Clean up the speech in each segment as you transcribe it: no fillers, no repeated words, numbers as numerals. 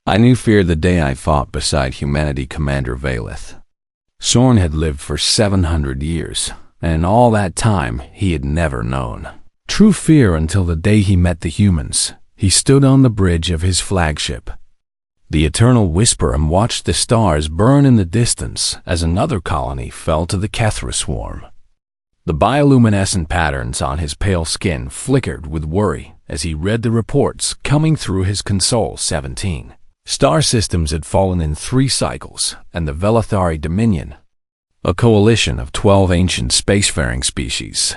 I knew fear the day I fought beside humanity Commander Valeth. Sorn had lived for 700 years, and in all that time he had never known true fear until the day he met the humans. He stood on the bridge of his flagship, the Eternal Whisper, and watched the stars burn in the distance as another colony fell to the Kethra swarm. The bioluminescent patterns on his pale skin flickered with worry as he read the reports coming through his console. 17 star systems had fallen in 3 cycles, and the Velathari Dominion, a coalition of 12 ancient spacefaring species,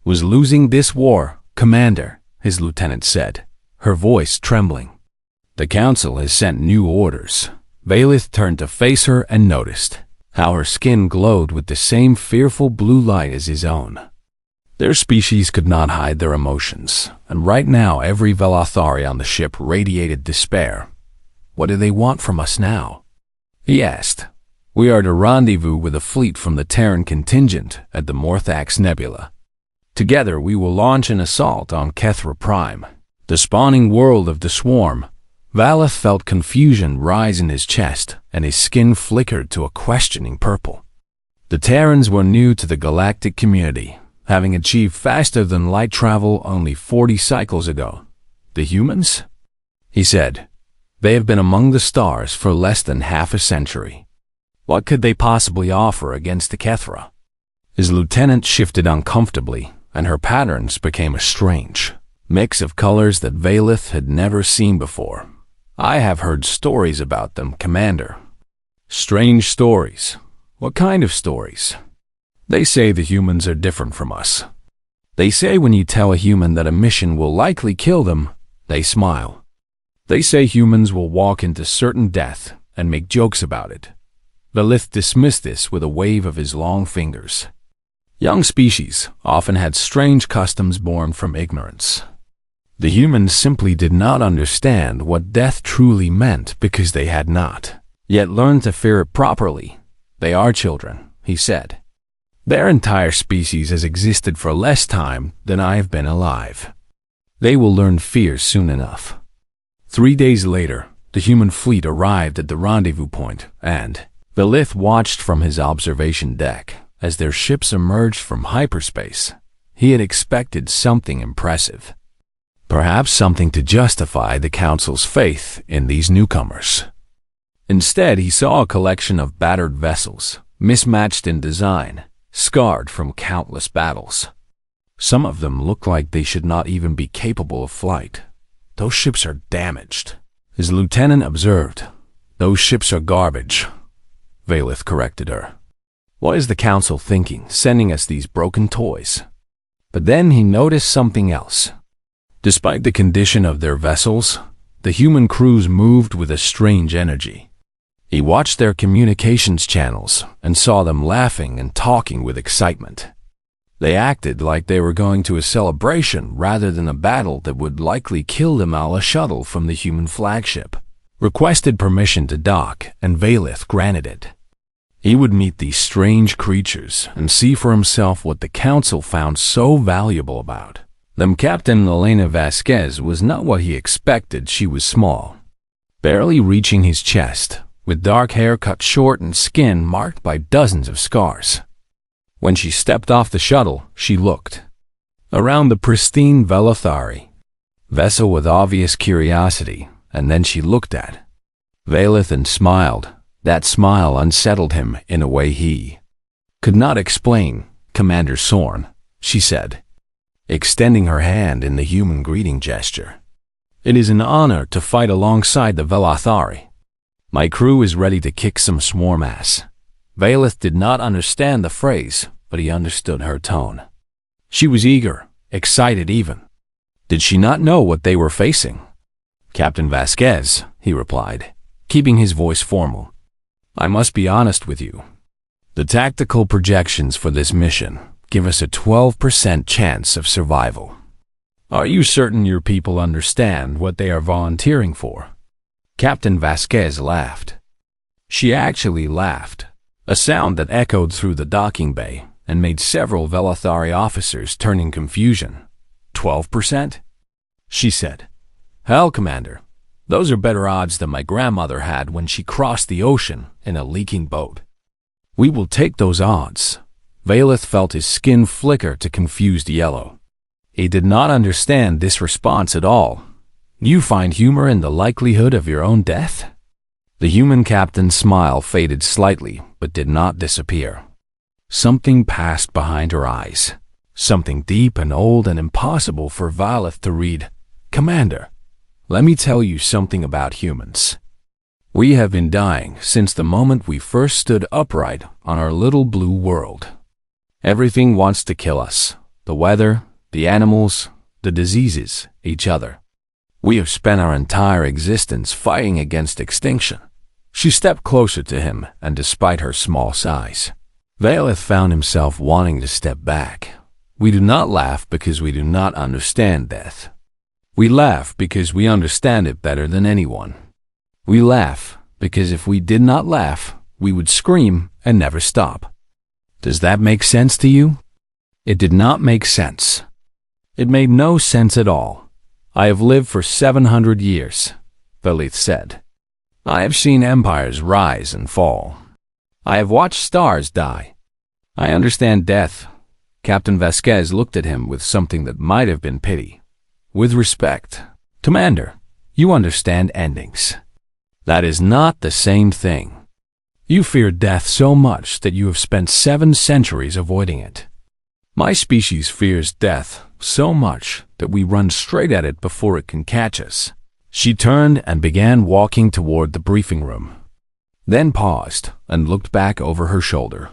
was losing this war. Commander, his lieutenant said, her voice trembling. The Council has sent new orders. Valeth turned to face her and noticed how her skin glowed with the same fearful blue light as his own. Their species could not hide their emotions, and right now every Velathari on the ship radiated despair. What do they want from us now? He asked. We are to rendezvous with a fleet from the Terran contingent at the Morthax Nebula. Together we will launch an assault on Kethra Prime, the spawning world of the swarm. Valeth felt confusion rise in his chest, and his skin flickered to a questioning purple. The Terrans were new to the galactic community, having achieved faster than light travel only 40 cycles ago. The humans? He said. They have been among the stars for less than half a century. What could they possibly offer against the Kethra? His lieutenant shifted uncomfortably, and her patterns became a strange mix of colors that Valeth had never seen before. I have heard stories about them, Commander. Strange stories. What kind of stories? They say the humans are different from us. They say when you tell a human that a mission will likely kill them, they smile. They say humans will walk into certain death and make jokes about it. Valeth dismissed this with a wave of his long fingers. Young species often had strange customs born from ignorance. The humans simply did not understand what death truly meant because they had not yet learned to fear it properly. They are children, he said. Their entire species has existed for less time than I have been alive. They will learn fear soon enough. 3 days later, the human fleet arrived at the rendezvous point, and Valeth watched from his observation deck as their ships emerged from hyperspace. He had expected something impressive. Perhaps something to justify the Council's faith in these newcomers. Instead, he saw a collection of battered vessels, mismatched in design, scarred from countless battles. Some of them looked like they should not even be capable of flight. Those ships are damaged, his lieutenant observed. Those ships are garbage, Valeth corrected her. What is the Council thinking, sending us these broken toys? But then he noticed something else. Despite the condition of their vessels, the human crews moved with a strange energy. He watched their communications channels and saw them laughing and talking with excitement. They acted like they were going to a celebration rather than a battle that would likely kill them. A shuttle from the human flagship requested permission to dock, and Valeth granted it. He would meet these strange creatures and see for himself what the Council found so valuable about them. Captain Elena Vasquez was not what he expected. She was small, barely reaching his chest, with dark hair cut short and skin marked by dozens of scars. When she stepped off the shuttle, she looked around the pristine Velathari vessel with obvious curiosity, and then she looked at Valeth and smiled. That smile unsettled him in a way he could not explain. Commander Sorn, she said, extending her hand in the human greeting gesture. It is an honor to fight alongside the Velathari. My crew is ready to kick some swarm ass. Valeth did not understand the phrase, but he understood her tone. She was eager, excited even. Did she not know what they were facing? Captain Vasquez, he replied, keeping his voice formal. I must be honest with you. The tactical projections for this mission give us a 12% chance of survival. Are you certain your people understand what they are volunteering for? Captain Vasquez laughed. She actually laughed, a sound that echoed through the docking bay and made several Velathari officers turn in confusion. 12%? She said. Hell, Commander. Those are better odds than my grandmother had when she crossed the ocean in a leaking boat. We will take those odds. Valeth felt his skin flicker to confused yellow. He did not understand this response at all. You find humor in the likelihood of your own death? The human captain's smile faded slightly, but did not disappear. Something passed behind her eyes. Something deep and old and impossible for Valeth to read. Commander, let me tell you something about humans. We have been dying since the moment we first stood upright on our little blue world. Everything wants to kill us. The weather, the animals, the diseases, each other. We have spent our entire existence fighting against extinction. She stepped closer to him, and despite her small size, Valeth found himself wanting to step back. We do not laugh because we do not understand death. We laugh because we understand it better than anyone. We laugh because if we did not laugh, we would scream and never stop. Does that make sense to you? It did not make sense. It made no sense at all. I have lived for 700 years, Valeth said. I have seen empires rise and fall. I have watched stars die. I understand death. Captain Vasquez looked at him with something that might have been pity. With respect, Commander, you understand endings. That is not the same thing. You fear death so much that you have spent 7 centuries avoiding it. My species fears death so much that we run straight at it before it can catch us. She turned and began walking toward the briefing room, then paused and looked back over her shoulder.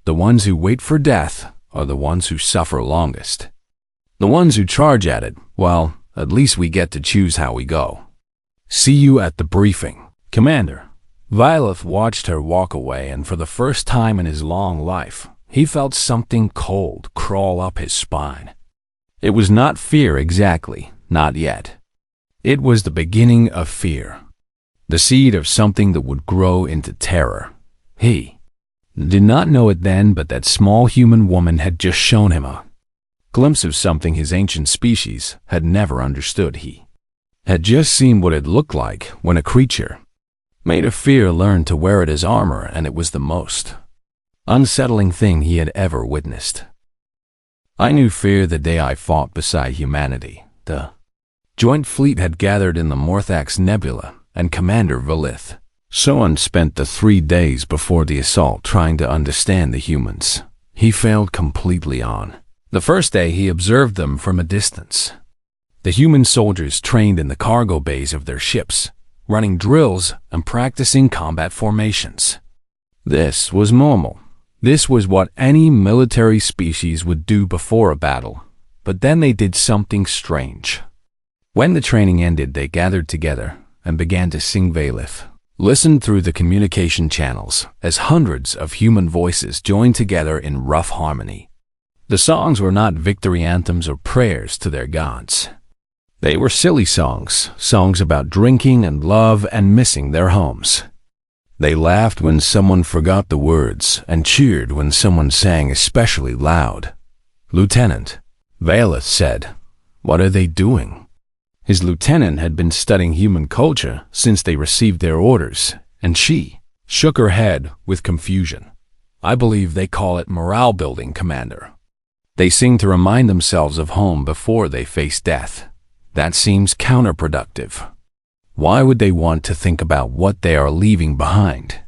The ones who wait for death are the ones who suffer longest. The ones who charge at it, well, at least we get to choose how we go. See you at the briefing, Commander. Valeth watched her walk away, and for the first time in his long life, he felt something cold crawl up his spine. It was not fear exactly, not yet. It was the beginning of fear, the seed of something that would grow into terror. He did not know it then, but that small human woman had just shown him a glimpse of something his ancient species had never understood. He had just seen what it looked like when a creature made of fear learned to wear it as armor, and it was the most unsettling thing he had ever witnessed. I knew fear the day I fought beside humanity. The Joint Fleet had gathered in the Morthax Nebula, and Commander Valeth Soan spent the 3 days before the assault trying to understand the humans. He failed completely on the first day. He observed them from a distance. The human soldiers trained in the cargo bays of their ships, running drills and practicing combat formations. This was normal. This was what any military species would do before a battle. But then they did something strange. When the training ended, they gathered together and began to sing. Valeth listened through the communication channels as hundreds of human voices joined together in rough harmony. The songs were not victory anthems or prayers to their gods. They were silly songs, songs about drinking and love and missing their homes. They laughed when someone forgot the words and cheered when someone sang especially loud. Lieutenant, Valeth said, "What are they doing?" His lieutenant had been studying human culture since they received their orders, and she shook her head with confusion. I believe they call it morale building, Commander. They sing to remind themselves of home before they face death. That seems counterproductive. Why would they want to think about what they are leaving behind?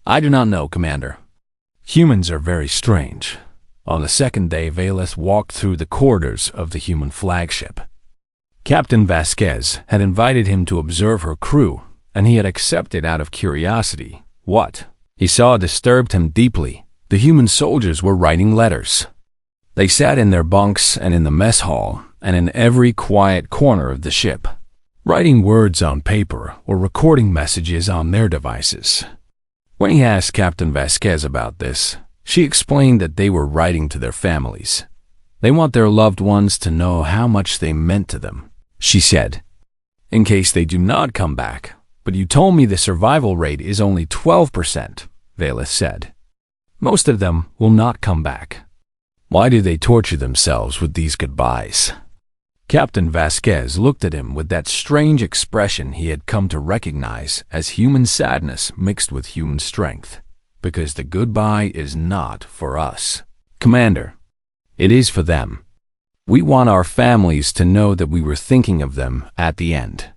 I do not know, Commander. Humans are very strange. On the second day, Valeth walked through the corridors of the human flagship. Captain Vasquez had invited him to observe her crew, and he had accepted out of curiosity. What he saw disturbed him deeply. The human soldiers were writing letters. They sat in their bunks and in the mess hall and in every quiet corner of the ship, writing words on paper or recording messages on their devices. When he asked Captain Vasquez about this, she explained that they were writing to their families. They want their loved ones to know how much they meant to them, she said, in case they do not come back. But you told me the survival rate is only 12%, Valeth said. Most of them will not come back. Why do they torture themselves with these goodbyes? Captain Vasquez looked at him with that strange expression he had come to recognize as human sadness mixed with human strength. Because the goodbye is not for us, Commander. It is for them. We want our families to know that we were thinking of them at the end.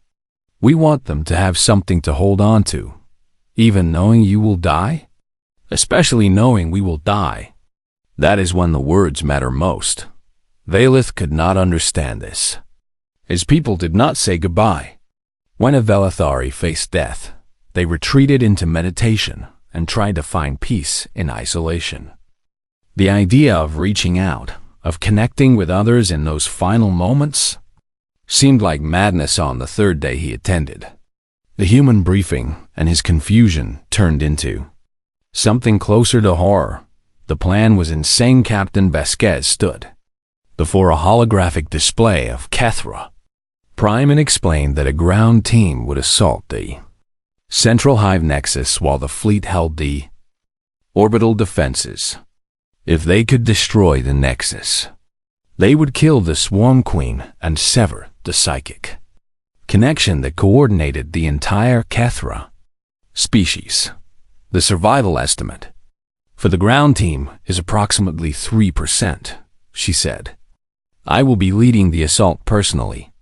We want them to have something to hold on to, even knowing you will die, especially knowing we will die. That is when the words matter most. Valeth could not understand this. His people did not say goodbye. When a Velethari faced death, they retreated into meditation and tried to find peace in isolation. The idea of reaching out, of connecting with others in those final moments, seemed like madness on the third day he attended. The human briefing and his confusion turned into something closer to horror. The plan was insane. Captain Vasquez stood before a holographic display of Kethra Prime and explained that a ground team would assault the Central Hive Nexus while the fleet held the orbital defenses. If they could destroy the Nexus, they would kill the Swarm Queen and sever the psychic connection that coordinated the entire Kethra species. The survival estimate for the ground team is approximately 3%, she said. I will be leading the assault personally.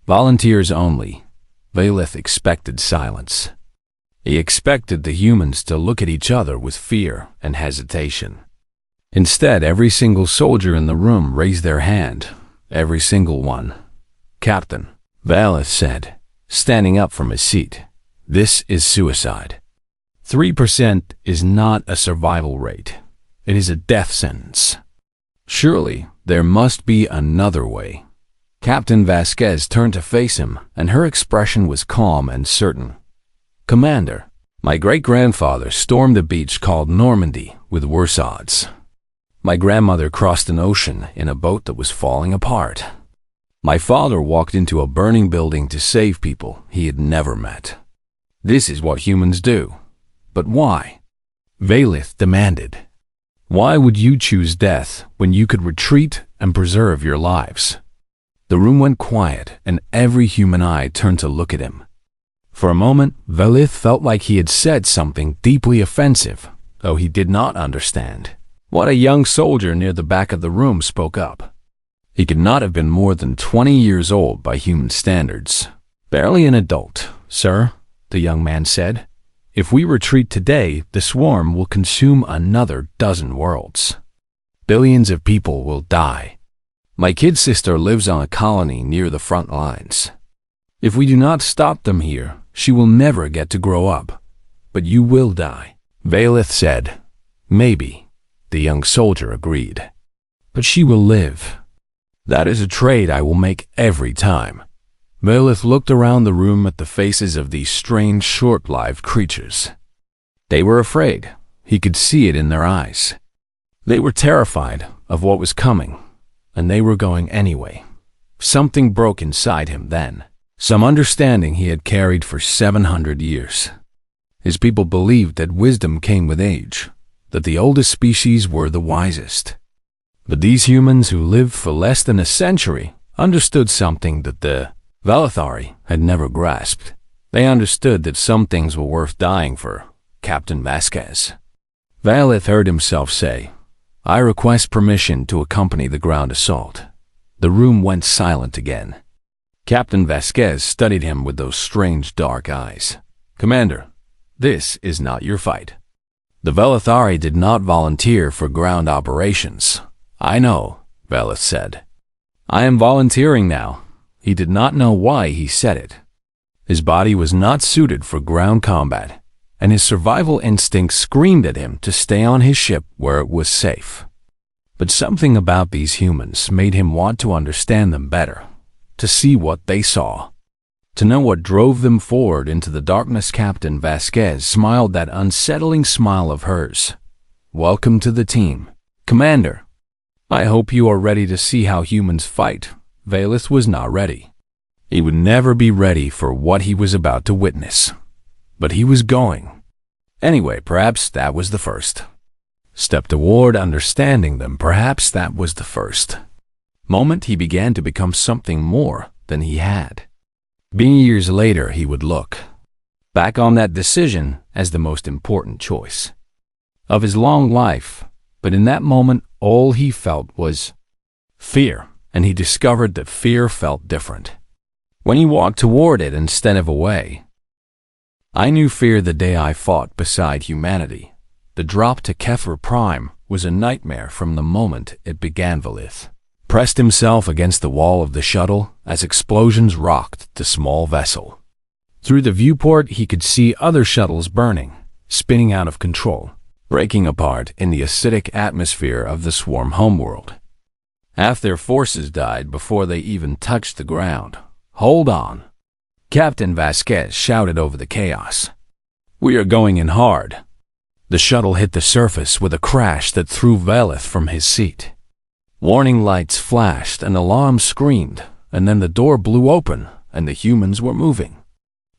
Volunteers only. Valeth expected silence. He expected the humans to look at each other with fear and hesitation. Instead, every single soldier in the room raised their hand. Every single one. Captain, Valeth said, standing up from his seat. This is suicide. 3% is not a survival rate. It is a death sentence. Surely, there must be another way. Captain Vasquez turned to face him, and her expression was calm and certain. Commander, my great-grandfather stormed a beach called Normandy with worse odds. My grandmother crossed an ocean in a boat that was falling apart. My father walked into a burning building to save people he had never met. This is what humans do. But why? Valeth demanded. Why would you choose death when you could retreat and preserve your lives? The room went quiet, and every human eye turned to look at him. For a moment, Valeth felt like he had said something deeply offensive, though he did not understand. What a young soldier near the back of the room spoke up. He could not have been more than 20 years old by human standards. Barely an adult, sir, the young man said. If we retreat today, the swarm will consume another dozen worlds. Billions of people will die. My kid sister lives on a colony near the front lines. If we do not stop them here, she will never get to grow up. But you will die. Valeth said. Maybe, the young soldier agreed. But she will live. That is a trade I will make every time. Valeth looked around the room at the faces of these strange, short-lived creatures. They were afraid. He could see it in their eyes. They were terrified of what was coming, and they were going anyway. Something broke inside him then. Some understanding he had carried for 700 years. His people believed that wisdom came with age, that the oldest species were the wisest. But these humans who lived for less than a century understood something that the Velethari had never grasped. They understood that some things were worth dying for. Captain Vasquez. Valeth heard himself say, I request permission to accompany the ground assault. The room went silent again. Captain Vasquez studied him with those strange dark eyes. Commander, this is not your fight. The Velethari did not volunteer for ground operations. I know, Valeth said. I am volunteering now. He did not know why he said it. His body was not suited for ground combat, and his survival instinct screamed at him to stay on his ship where it was safe. But something about these humans made him want to understand them better, to see what they saw, to know what drove them forward into the darkness. Captain Vasquez smiled that unsettling smile of hers. Welcome to the team, Commander. I hope you are ready to see how humans fight. Valeth was not ready. He would never be ready for what he was about to witness. But he was going. Anyway, perhaps that was the first step toward understanding them. Perhaps that was the first moment he began to become something more than he had. Years later, he would look back on that decision as the most important choice of his long life, but in that moment, all he felt was fear, and he discovered that fear felt different when he walked toward it instead of away. I knew fear the day I fought beside humanity. The drop to Kethra Prime was a nightmare from the moment it began. Velith pressed himself against the wall of the shuttle as explosions rocked the small vessel. Through the viewport, he could see other shuttles burning, spinning out of control, breaking apart in the acidic atmosphere of the swarm homeworld. Half their forces died before they even touched the ground. "Hold on," Captain Vasquez shouted over the chaos. "We are going in hard." The shuttle hit the surface with a crash that threw Velith from his seat. Warning lights flashed, an alarm screamed, and then the door blew open, and the humans were moving,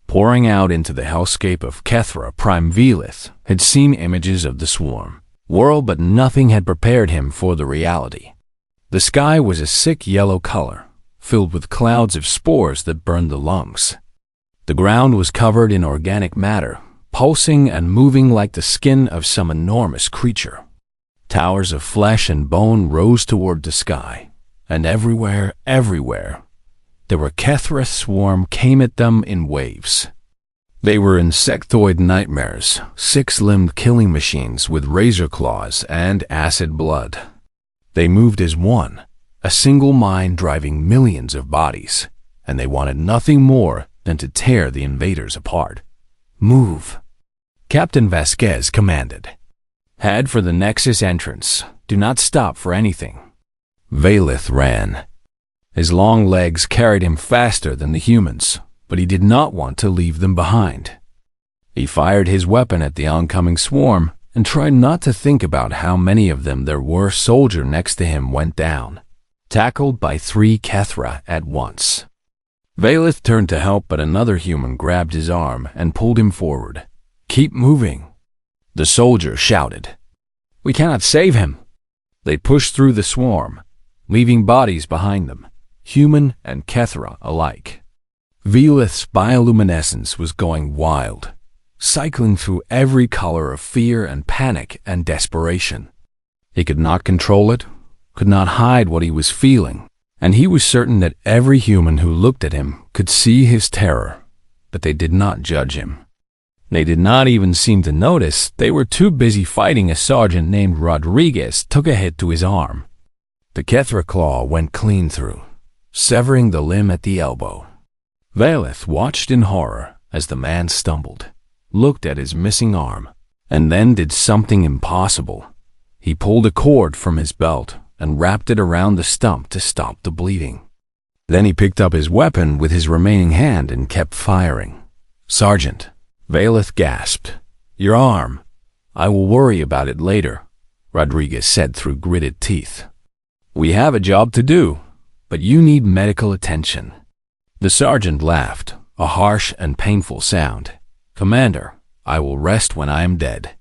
pouring out into the hellscape of Kethra Prime. Velith had seen images of the swarm world, but nothing had prepared him for the reality. The sky was a sick yellow color, filled with clouds of spores that burned the lungs. The ground was covered in organic matter, pulsing and moving like the skin of some enormous creature. Towers of flesh and bone rose toward the sky, and everywhere, there were Kethra swarm came at them in waves. They were insectoid nightmares, six-limbed killing machines with razor claws and acid blood. They moved as one, a single mind driving millions of bodies, and they wanted nothing more than to tear the invaders apart. "Move," Captain Vasquez commanded. "Head for the Nexus entrance. Do not stop for anything." Velith ran. His long legs carried him faster than the humans, but he did not want to leave them behind. He fired his weapon at the oncoming swarm and tried not to think about how many of them there were. Soldier next to him went down, tackled by 3 Kethra at once. Velith turned to help, but another human grabbed his arm and pulled him forward. "Keep moving," the soldier shouted. "We cannot save him." They pushed through the swarm, leaving bodies behind them, human and Kethra alike. Velith's bioluminescence was going wild, cycling through every color of fear and panic and desperation. He could not control it, could not hide what he was feeling, and he was certain that every human who looked at him could see his terror, but they did not judge him. They did not even seem to notice. They were too busy fighting. A sergeant named Rodriguez took a hit to his arm. The Kethra claw went clean through, severing the limb at the elbow. Velith watched in horror as the man stumbled, looked at his missing arm, and then did something impossible. He pulled a cord from his belt and wrapped it around the stump to stop the bleeding. Then he picked up his weapon with his remaining hand and kept firing. "Sergeant," Velith gasped. "Your arm." "I will worry about it later," Rodriguez said through gritted teeth. "We have a job to do, but you need medical attention." The sergeant laughed, a harsh and painful sound. "Commander, I will rest when I am dead.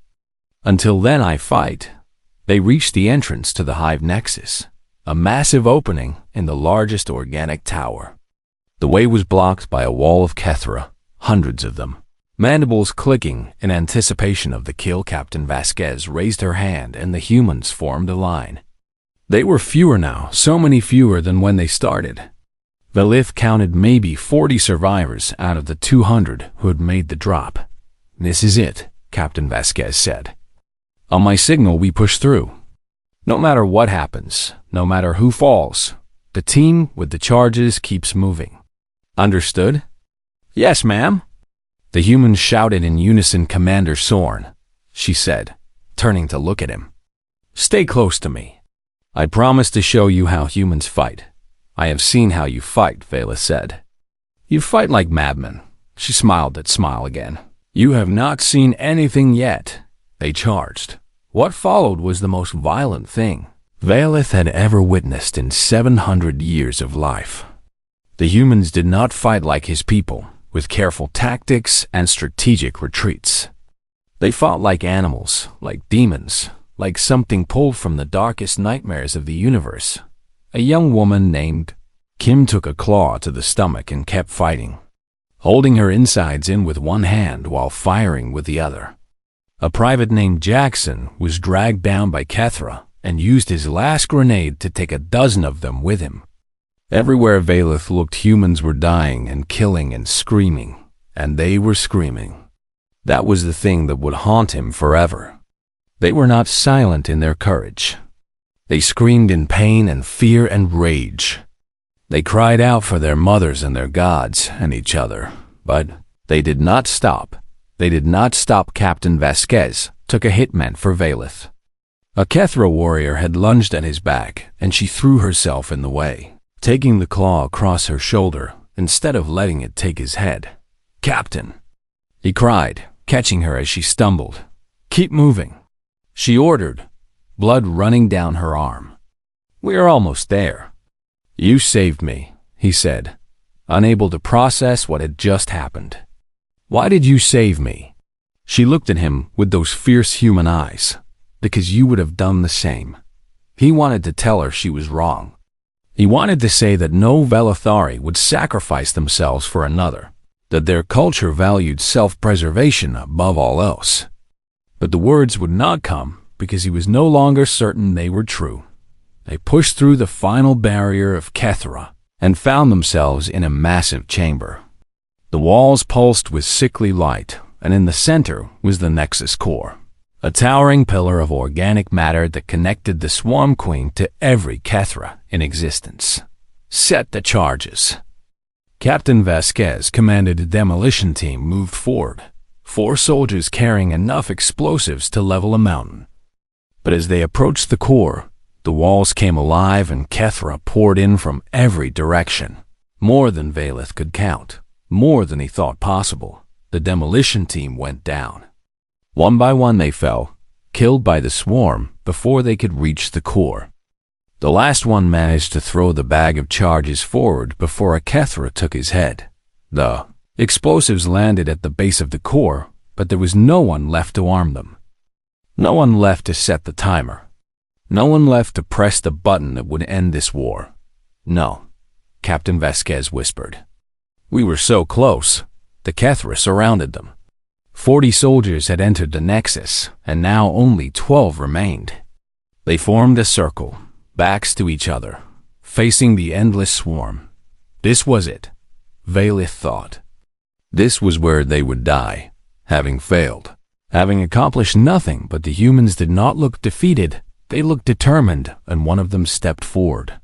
Until then I fight." They reached the entrance to the Hive Nexus, a massive opening in the largest organic tower. The way was blocked by a wall of Kethra, hundreds of them, mandibles clicking in anticipation of the kill. Captain Vasquez raised her hand and the humans formed a line. They were fewer now, so many fewer than when they started. Velith counted maybe 40 survivors out of the 200 who had made the drop. "This is it," Captain Vasquez said. "On my signal, we push through. No matter what happens, no matter who falls, the team with the charges keeps moving." "Understood?" "Yes, ma'am." The humans shouted in unison. "Commander Sorn," she said, turning to look at him. "Stay close to me. I promise to show you how humans fight." "I have seen how you fight," Velith said. "You fight like madmen." She smiled that smile again. "You have not seen anything yet." They charged. What followed was the most violent thing Velith had ever witnessed in 700 years of life. The humans did not fight like his people, with careful tactics and strategic retreats. They fought like animals, like demons, like something pulled from the darkest nightmares of the universe. A young woman named Kim took a claw to the stomach and kept fighting, holding her insides in with one hand while firing with the other. A private named Jackson was dragged down by Kethra and used his last grenade to take a dozen of them with him. Everywhere Valeth looked, humans were dying and killing and screaming, and they were screaming. That was the thing that would haunt him forever. They were not silent in their courage. They screamed in pain and fear and rage. They cried out for their mothers and their gods and each other, but they did not stop. They did not stop. Captain Vasquez took a hitman for Valeth. A Kethra warrior had lunged at his back, and she threw herself in the way, taking the claw across her shoulder instead of letting it take his head. "Captain," he cried, catching her as she stumbled. "Keep moving," she ordered, blood running down her arm. "We are almost there." "You saved me," he said, unable to process what had just happened. "Why did you save me?" She looked at him with those fierce human eyes. "Because you would have done the same." He wanted to tell her she was wrong. He wanted to say that no Velethari would sacrifice themselves for another, that their culture valued self-preservation above all else. But the words would not come because he was no longer certain they were true. They pushed through the final barrier of Kethra and found themselves in a massive chamber. The walls pulsed with sickly light, and in the center was the Nexus core, a towering pillar of organic matter that connected the Swarm Queen to every Kethra in existence. "Set the charges." Captain Vasquez commanded a demolition team moved forward, 4 soldiers carrying enough explosives to level a mountain. But as they approached the core, the walls came alive and Kethra poured in from every direction. More than Valeth could count, more than he thought possible. The demolition team went down. One by one they fell, killed by the swarm before they could reach the core. The last one managed to throw the bag of charges forward before a Kethra took his head. The explosives landed at the base of the core, but there was no one left to arm them. No one left to set the timer. No one left to press the button that would end this war. "No," Captain Vasquez whispered. "We were so close." The Kethra surrounded them. 40 soldiers had entered the Nexus, and now only 12 remained. They formed a circle, backs to each other, facing the endless swarm. This was it, Valeth thought. This was where they would die, having failed, having accomplished nothing. But the humans did not look defeated. They looked determined, and one of them stepped forward.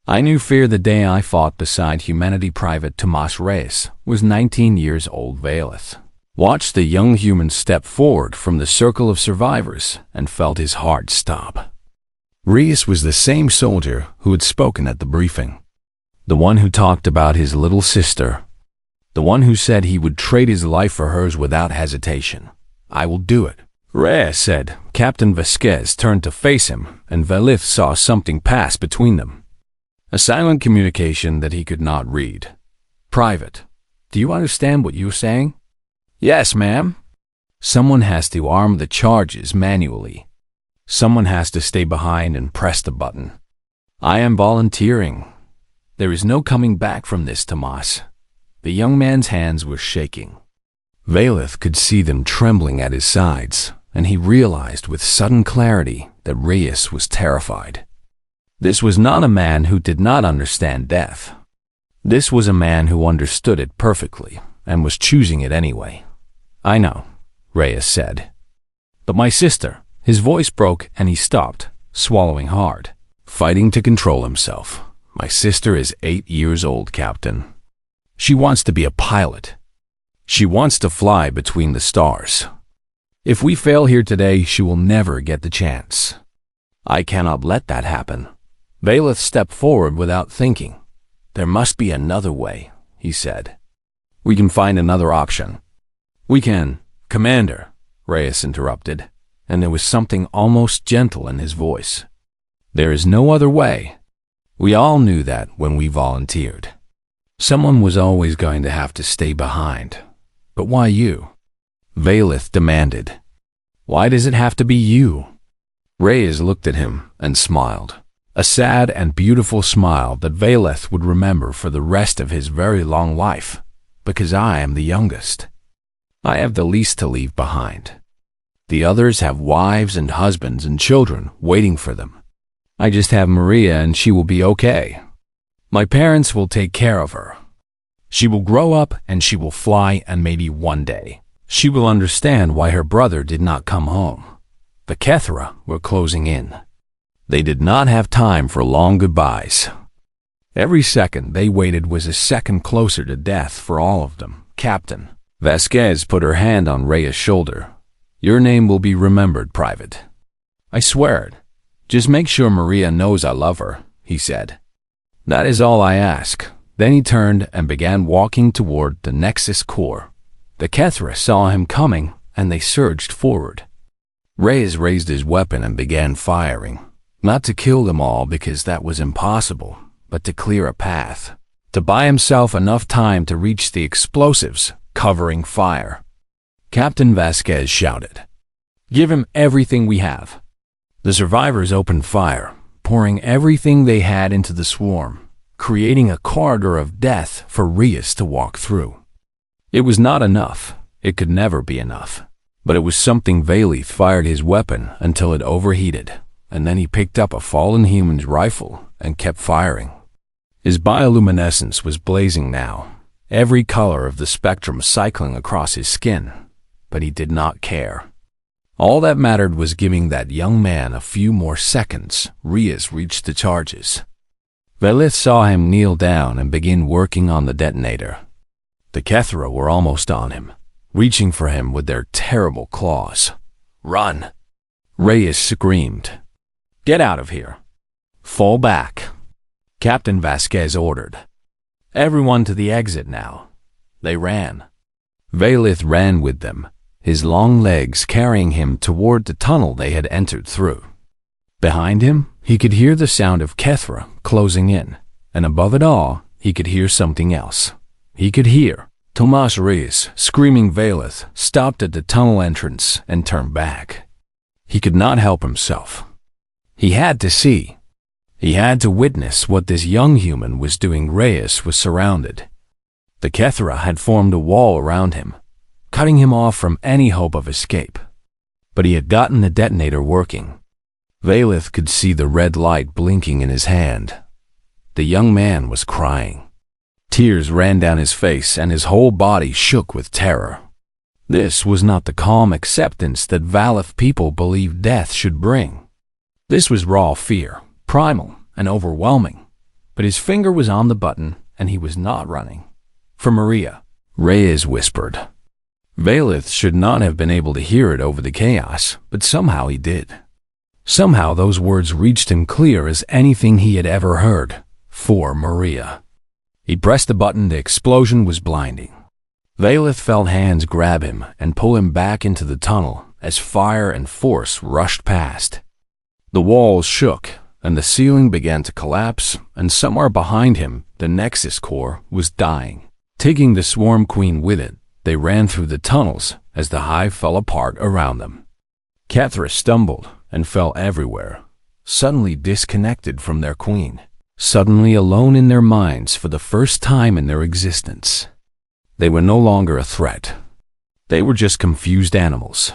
"I knew fear the day I fought beside humanity." Private Tomas Reyes was 19 years old. Valeth watched the young human step forward from the circle of survivors and felt his heart stop. Reyes was the same soldier who had spoken at the briefing, the one who talked about his little sister, the one who said he would trade his life for hers without hesitation. "I will do it," Reyes said. Captain Vasquez turned to face him, and Valeth saw something pass between them. A silent communication that he could not read. "Private, do you understand what you're saying?" "Yes, ma'am." "Someone has to arm the charges manually. Someone has to stay behind and press the button. I am volunteering. There is no coming back from this, Tomas." The young man's hands were shaking. Valeth could see them trembling at his sides, and he realized with sudden clarity that Reyes was terrified. This was not a man who did not understand death. This was a man who understood it perfectly and was choosing it anyway. "I know," Reyes said. "But my sister." His voice broke and he stopped, swallowing hard, fighting to control himself. "My sister is 8 years old, Captain. She wants to be a pilot. She wants to fly between the stars. If we fail here today, she will never get the chance. I cannot let that happen." Valeth stepped forward without thinking. "There must be another way," he said. "We can find another option." "We can, Commander," Reyes interrupted, and there was something almost gentle in his voice. "There is no other way. We all knew that when we volunteered. Someone was always going to have to stay behind. But why you?" Valeth demanded. "Why does it have to be you?" Reyes looked at him and smiled, a sad and beautiful smile that Valeth would remember for the rest of his very long life, because I am the youngest. I have the least to leave behind. The others have wives and husbands and children waiting for them. I just have Maria and she will be okay. My parents will take care of her. She will grow up and she will fly, and maybe one day she will understand why her brother did not come home. The Kethra were closing in. They did not have time for long goodbyes. Every second they waited was a second closer to death for all of them. Captain Vasquez put her hand on Rhea's shoulder. Your name will be remembered, Private. I swear it. Just make sure Maria knows I love her, he said. That is all I ask. Then he turned and began walking toward the Nexus core. The Kethra saw him coming and they surged forward. Reyes raised his weapon and began firing. Not to kill them all because that was impossible, but to clear a path. To buy himself enough time to reach the explosives covering fire. Captain Vasquez shouted, "Give him everything we have." The survivors opened fire, pouring everything they had into the swarm, creating a corridor of death for Reyes to walk through. It was not enough. It could never be enough. But it was something. Valeth fired his weapon until it overheated, and then he picked up a fallen human's rifle and kept firing. His bioluminescence was blazing now, every color of the spectrum cycling across his skin, but he did not care. All that mattered was giving that young man a few more seconds. Reyes reached the charges. Valeth saw him kneel down and begin working on the detonator. The Kethra were almost on him, reaching for him with their terrible claws. "Run!" Reyes screamed. "Get out of here. Fall back," Captain Vasquez ordered. "Everyone to the exit now." They ran. Valeth ran with them, his long legs carrying him toward the tunnel they had entered through. Behind him, he could hear the sound of Kethra closing in, and above it all, he could hear something else. He could hear Tomas Reyes screaming. Valeth stopped at the tunnel entrance and turned back. He could not help himself. He had to see. He had to witness what this young human was doing. Reyes was surrounded. The Kethra had formed a wall around him, cutting him off from any hope of escape. But he had gotten the detonator working. Valeth could see the red light blinking in his hand. The young man was crying. Tears ran down his face and his whole body shook with terror. This was not the calm acceptance that Valeth people believed death should bring. This was raw fear, primal and overwhelming. But his finger was on the button and he was not running. "For Maria," Reyes whispered. Valeth should not have been able to hear it over the chaos, but somehow he did. Somehow those words reached him clear as anything he had ever heard. "For Maria." He pressed the button. The explosion was blinding. Valeth felt hands grab him and pull him back into the tunnel as fire and force rushed past. The walls shook, and the ceiling began to collapse, and somewhere behind him, the Nexus core was dying. Taking the Swarm Queen with it, they ran through the tunnels as the hive fell apart around them. Kethra stumbled and fell everywhere, suddenly disconnected from their queen, suddenly alone in their minds for the first time in their existence. They were no longer a threat. They were just confused animals,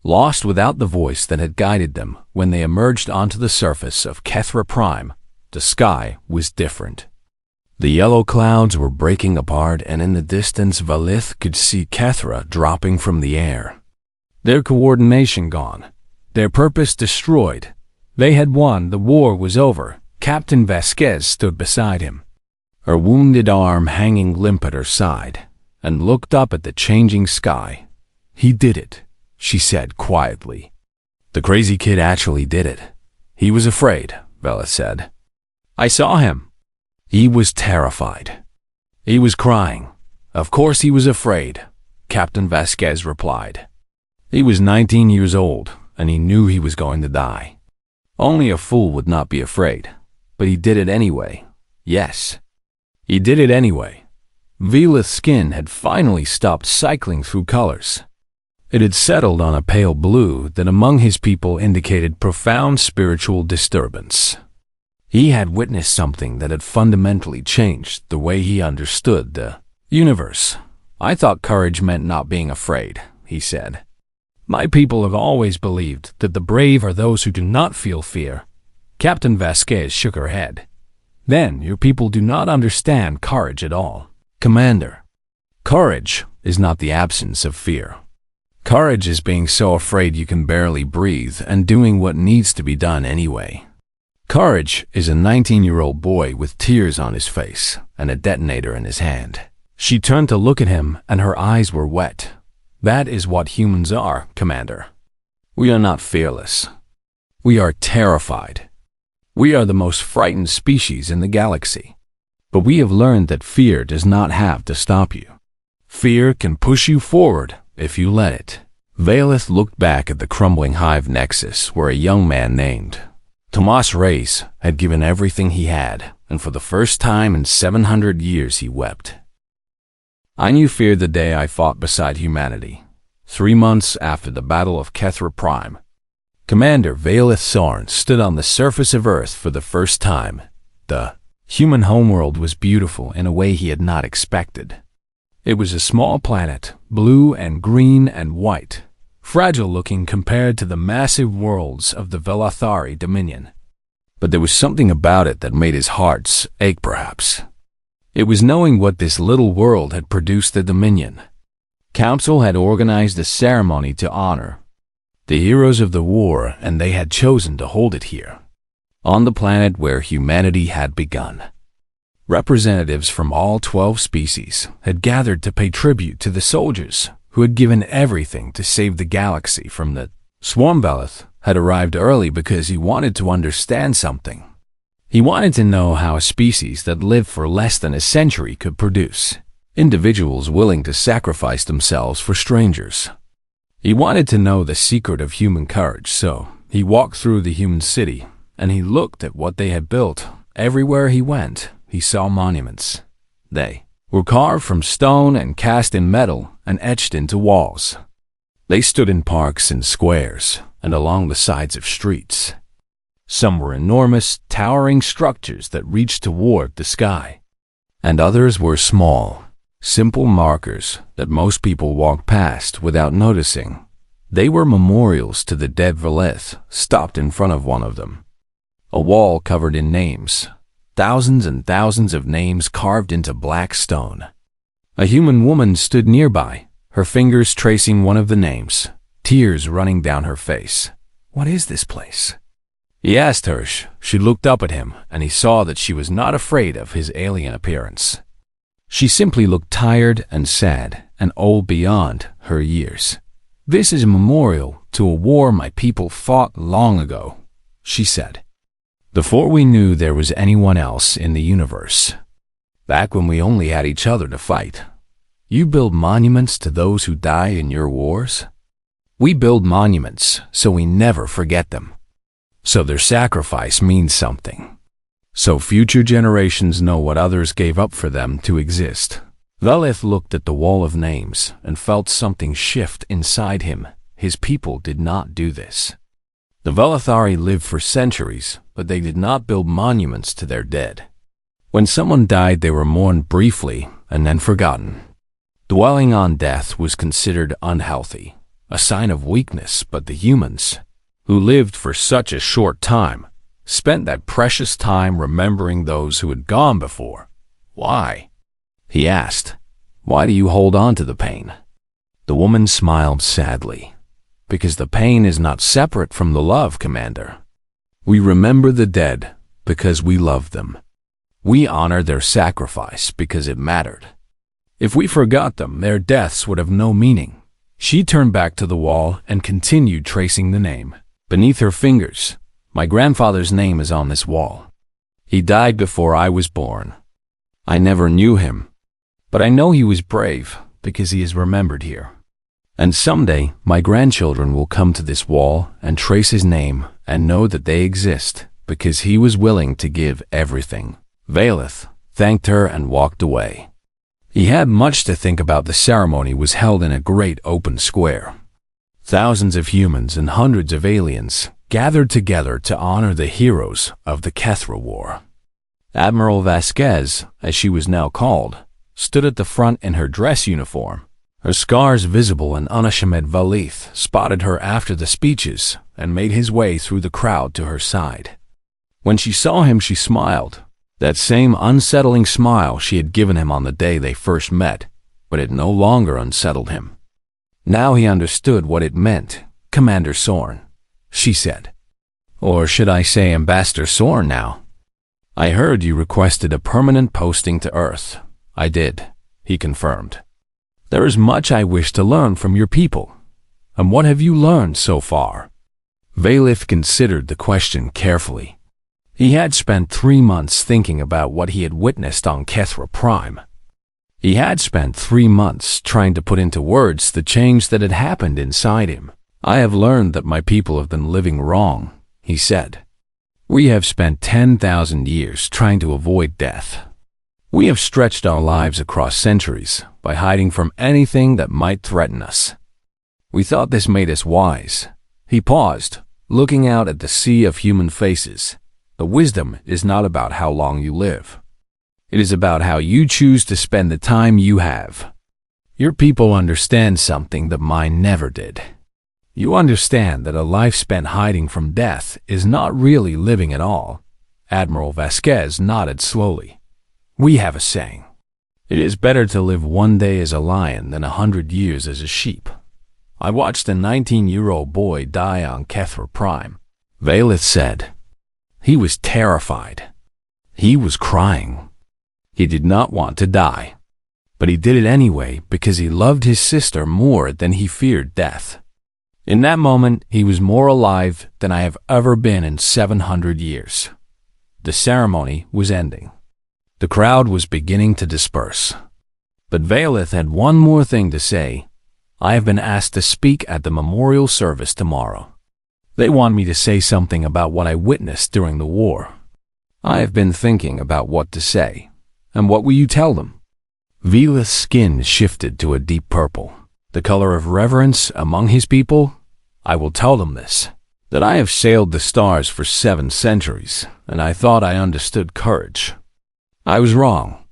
lost without the voice that had guided them. When they emerged onto the surface of Kethra Prime, the sky was different. The yellow clouds were breaking apart, and in the distance Valeth could see Kethra dropping from the air. Their coordination gone, their purpose destroyed. They had won. The war was over. Captain Vasquez stood beside him, her wounded arm hanging limp at her side, and looked up at the changing sky. "He did it," she said quietly. "The crazy kid actually did it. He was afraid," Valeth said. "I saw him. He was terrified. He was crying. Of course he was afraid," Captain Vasquez replied. "He was 19 years old, and he knew he was going to die. Only a fool would not be afraid. But he did it anyway. Yes, he did it anyway." Valeth's skin had finally stopped cycling through colors. It had settled on a pale blue that among his people indicated profound spiritual disturbance. He had witnessed something that had fundamentally changed the way he understood the universe. "I thought courage meant not being afraid," he said. "My people have always believed that the brave are those who do not feel fear." Captain Vasquez shook her head. "Then your people do not understand courage at all, Commander. Courage is not the absence of fear. Courage is being so afraid you can barely breathe and doing what needs to be done anyway. Courage is a 19-year-old boy with tears on his face and a detonator in his hand." She turned to look at him, and her eyes were wet. "That is what humans are, Commander. We are not fearless. We are terrified. We are the most frightened species in the galaxy. But we have learned that fear does not have to stop you. Fear can push you forward if you let it." Valeth looked back at the crumbling hive nexus where a young man named Tomas Reyes had given everything he had, and for the first time in 700 years he wept. "I knew fear the day I fought beside humanity, 3 months after the Battle of Kethra Prime." Commander Valeth Sorn stood on the surface of Earth for the first time. The human homeworld was beautiful in a way he had not expected. It was a small planet, blue and green and white, fragile-looking compared to the massive worlds of the Velathari Dominion. But there was something about it that made his heart ache, perhaps. It was knowing what this little world had produced the Dominion. Council had organized a ceremony to honor the heroes of the war, and they had chosen to hold it here, on the planet where humanity had begun. Representatives from all 12 species had gathered to pay tribute to the soldiers who had given everything to save the galaxy from the swarm. Valeth had arrived early because he wanted to understand something. He wanted to know how a species that lived for less than a century could produce individuals willing to sacrifice themselves for strangers. He wanted to know the secret of human courage, so he walked through the human city, and he looked at what they had built. Everywhere he went, he saw monuments. They were carved from stone and cast in metal and etched into walls. They stood in parks and squares and along the sides of streets. Some were enormous, towering structures that reached toward the sky, and others were small, simple markers that most people walked past without noticing. They were memorials to the dead. Valeth stopped in front of one of them. A wall covered in names. Thousands and thousands of names carved into black stone. A human woman stood nearby, her fingers tracing one of the names, tears running down her face. "What is this place?" he asked her. She looked up at him, and he saw that she was not afraid of his alien appearance. She simply looked tired and sad and old beyond her years. "This is a memorial to a war my people fought long ago," she said. "Before we knew there was anyone else in the universe. Back when we only had each other to fight. You build monuments to those who die in your wars? We build monuments so we never forget them. So their sacrifice means something. So future generations know what others gave up for them to exist." Valeth looked at the wall of names and felt something shift inside him. His people did not do this. The Velathari lived for centuries, but they did not build monuments to their dead. When someone died, they were mourned briefly and then forgotten. Dwelling on death was considered unhealthy, a sign of weakness, but the humans, who lived for such a short time, spent that precious time remembering those who had gone before. "Why?" he asked. "Why do you hold on to the pain?" The woman smiled sadly. "Because the pain is not separate from the love, Commander. We remember the dead because we love them. We honor their sacrifice because it mattered. If we forgot them, their deaths would have no meaning." She turned back to the wall and continued tracing the name. Beneath her fingers, "My grandfather's name is on this wall. He died before I was born. I never knew him, but I know he was brave because he is remembered here. And someday, my grandchildren will come to this wall and trace his name and know that they exist because he was willing to give everything." Valeth thanked her and walked away. He had much to think about. The ceremony was held in a great open square. Thousands of humans and hundreds of aliens gathered together to honor the heroes of the HFY War. Admiral Vasquez, as she was now called, stood at the front in her dress uniform, her scars visible, and unashamed Valith spotted her after the speeches and made his way through the crowd to her side. When she saw him, she smiled, that same unsettling smile she had given him on the day they first met, but it no longer unsettled him. Now he understood what it meant. "Commander Sorn," she said. "Or should I say Ambassador Sorn now? I heard you requested a permanent posting to Earth." "I did," he confirmed. "There is much I wish to learn from your people." "And what have you learned so far?" Valith considered the question carefully. He had spent 3 months thinking about what he had witnessed on Kethra Prime. He had spent 3 months trying to put into words the change that had happened inside him. "I have learned that my people have been living wrong," he said. "We have spent 10,000 years trying to avoid death. We have stretched our lives across centuries by hiding from anything that might threaten us. We thought this made us wise." He paused, looking out at the sea of human faces. "The wisdom is not about how long you live. It is about how you choose to spend the time you have. Your people understand something that mine never did. You understand that a life spent hiding from death is not really living at all." Admiral Vasquez nodded slowly. "We have a saying. It is better to live 1 day as a lion than 100 years as a sheep. I watched a 19-year-old boy die on Kethra Prime," Valith said. He was terrified. He was crying. He did not want to die, but he did it anyway because he loved his sister more than he feared death. In that moment, he was more alive than I have ever been in 700 years. The ceremony was ending. The crowd was beginning to disperse. But Valith had one more thing to say. "I have been asked to speak at the memorial service tomorrow. They want me to say something about what I witnessed during the war. I have been thinking about what to say." "And what will you tell them?" Valith's skin shifted to a deep purple, the color of reverence among his people. "I will tell them this, that I have sailed the stars for 7 centuries, and I thought I understood courage. I was wrong.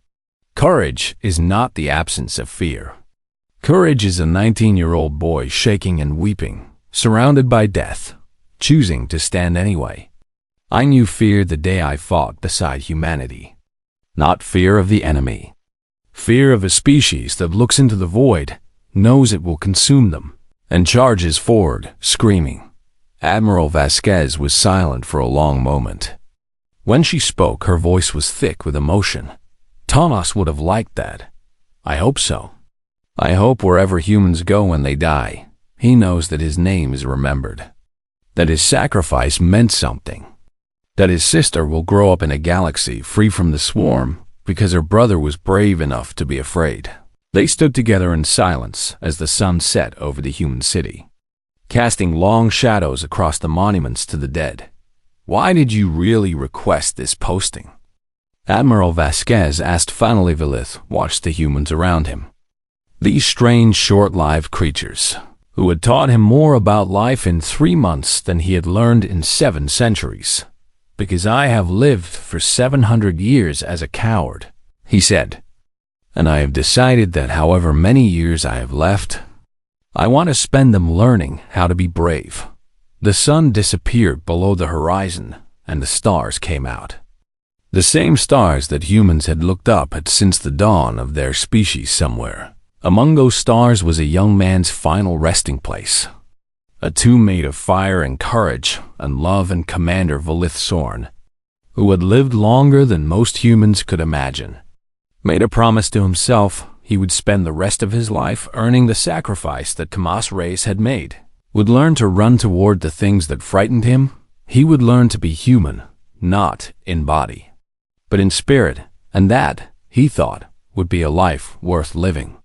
Courage is not the absence of fear. Courage is a 19-year-old boy shaking and weeping, surrounded by death, choosing to stand anyway. I knew fear the day I fought beside humanity. Not fear of the enemy. Fear of a species that looks into the void, knows it will consume them, and charges forward, screaming." Admiral Vasquez was silent for a long moment. When she spoke, her voice was thick with emotion. "Tanos would have liked that. I hope so. I hope wherever humans go when they die, he knows that his name is remembered, that his sacrifice meant something, that his sister will grow up in a galaxy free from the swarm because her brother was brave enough to be afraid." They stood together in silence as the sun set over the human city, casting long shadows across the monuments to the dead. "Why did you really request this posting?" Admiral Vasquez asked. Finally, Valith watched the humans around him. These strange, short-lived creatures, who had taught him more about life in 3 months than he had learned in 7 centuries. "Because I have lived for 700 years as a coward," he said. "And I have decided that however many years I have left, I want to spend them learning how to be brave." The sun disappeared below the horizon, and the stars came out. The same stars that humans had looked up at since the dawn of their species somewhere. Among those stars was a young man's final resting place. A tomb made of fire and courage and love, and Commander Valith Sorn, who had lived longer than most humans could imagine, made a promise to himself he would spend the rest of his life earning the sacrifice that Kamas' race had made. Would learn to run toward the things that frightened him. He would learn to be human, not in body, but in spirit, and that, he thought, would be a life worth living.